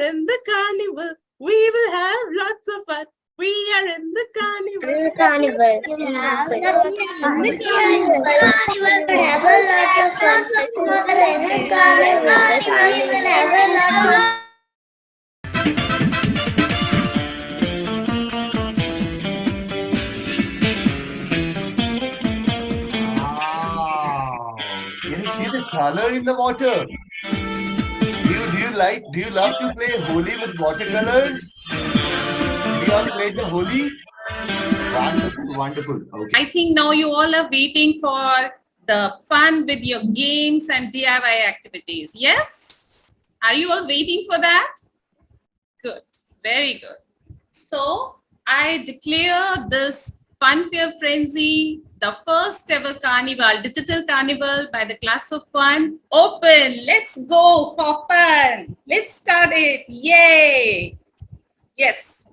in the carnival. We will have lots of fun. We are in the carnival. In the carnival. In the carnival. Have a lot of fun. In the carnival. We will have a lot of fun. Wow. Can you see the color in the water? Do you love to play Holi with watercolors? Did you all play the Holi? Wonderful, wonderful. Okay. I think now you all are waiting for the fun with your games and DIY activities. Yes? Are you all waiting for that? Good. Very good. So I declare this Fun Fair Frenzy, the first ever carnival, digital carnival by the class of fun, open. Let's go for fun. Let's start it. Yay. Yes.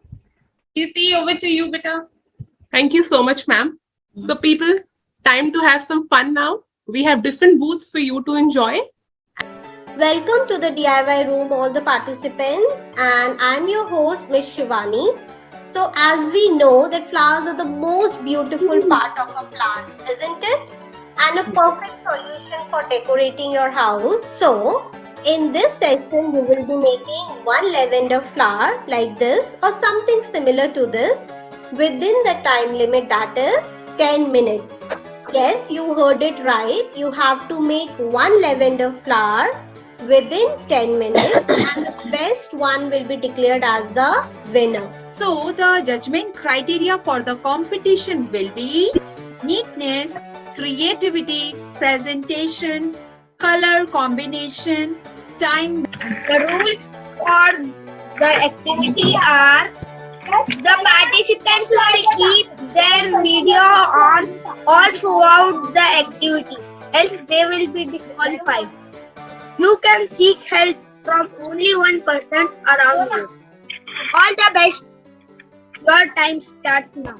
Kirti, over to you, beta. Thank you so much, ma'am. So people, time to have some fun now. We have different booths for you to enjoy. Welcome to the DIY room, all the participants, and I'm your host, Miss Shivani. So as we know that flowers are the most beautiful part of a plant, isn't it? And a perfect solution for decorating your house. So in this session, you will be making one lavender flower like this or something similar to this within the time limit, that is 10 minutes. Yes, you heard it right. You have to make one lavender flower within 10 minutes and the best one will be declared as the winner. So the judgment criteria for the competition will be neatness, creativity, presentation, color combination, time. The rules for the activity are the participants will keep their video on all throughout the activity, else they will be disqualified. You can seek help from only one person around you. All the best. Your time starts now.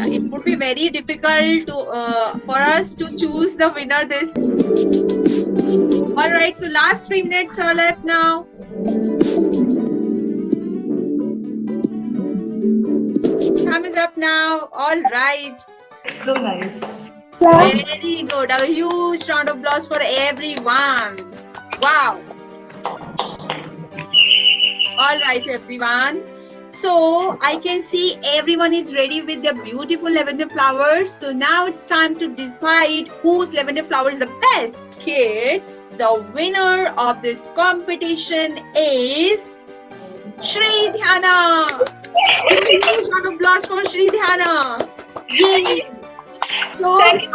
It would be very difficult to for us to choose the winner this. All right, so last 3 minutes are left now. Time is up now. All right. So nice. Very good. A huge round of applause for everyone. Wow. All right, everyone. So I can see everyone is ready with their beautiful lavender flowers. So now it's time to decide whose lavender flower is the best. Kids, the winner of this competition is Shri Dhyana. Huge round of applause for Shri Dhyana. Yay. So Thank you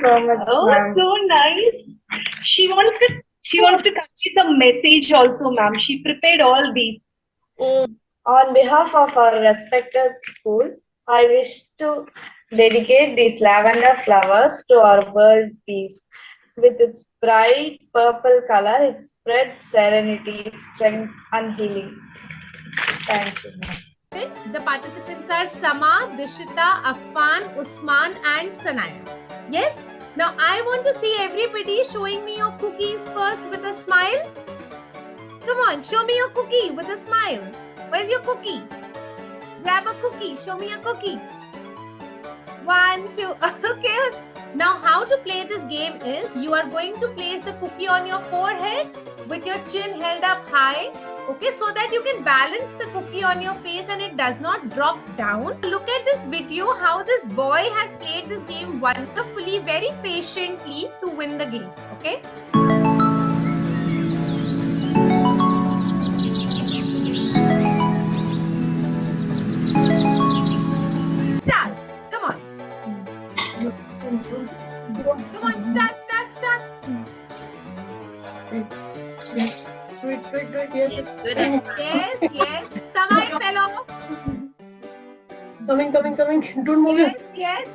so much. Oh, so nice. She wants to convey the message also, ma'am. She prepared all these. On behalf of our respected school, I wish to dedicate these lavender flowers to our world peace. With its bright purple color, it spreads serenity, strength, and healing. Thank you, ma'am. The participants are Sama, Dishita, Affan, Usman and Sanaya. Yes? Now I want to see everybody showing me your cookies first with a smile. Come on, show me your cookie with a smile. Where's your cookie? Grab a cookie. Show me a cookie. 1, 2. Okay. Now how to play this game is you are going to place the cookie on your forehead with your chin held up high. Okay, so that you can balance the cookie on your face and it does not drop down. Look at this video how this boy has played this game wonderfully, very patiently to win the game. Okay. Start. Come on. Come on, start. Good. Yes. Samai fellow. Coming. Don't move it. Yes.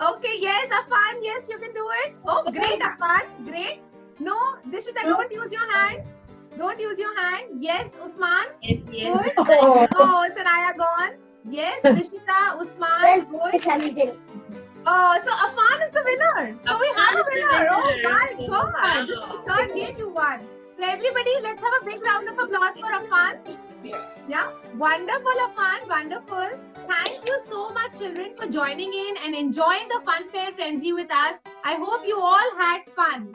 Okay, yes, Afan. Yes, you can do it. Oh, great, Afan. Great. No, Dishita, don't use your hand. Don't use your hand. Yes, Usman. Yes, yes. Good. Oh, Sanaya gone. Yes, Dishita, Usman. Good. Oh, so Afan is the winner. So we have a Afan is the winner. Oh winner. my God. This is Wow. the third game you won. So everybody, let's have a big round of applause for Afan. Yeah, wonderful, Afan, wonderful. Thank you so much, children, for joining in and enjoying the Fun Fair Frenzy with us. I hope you all had fun.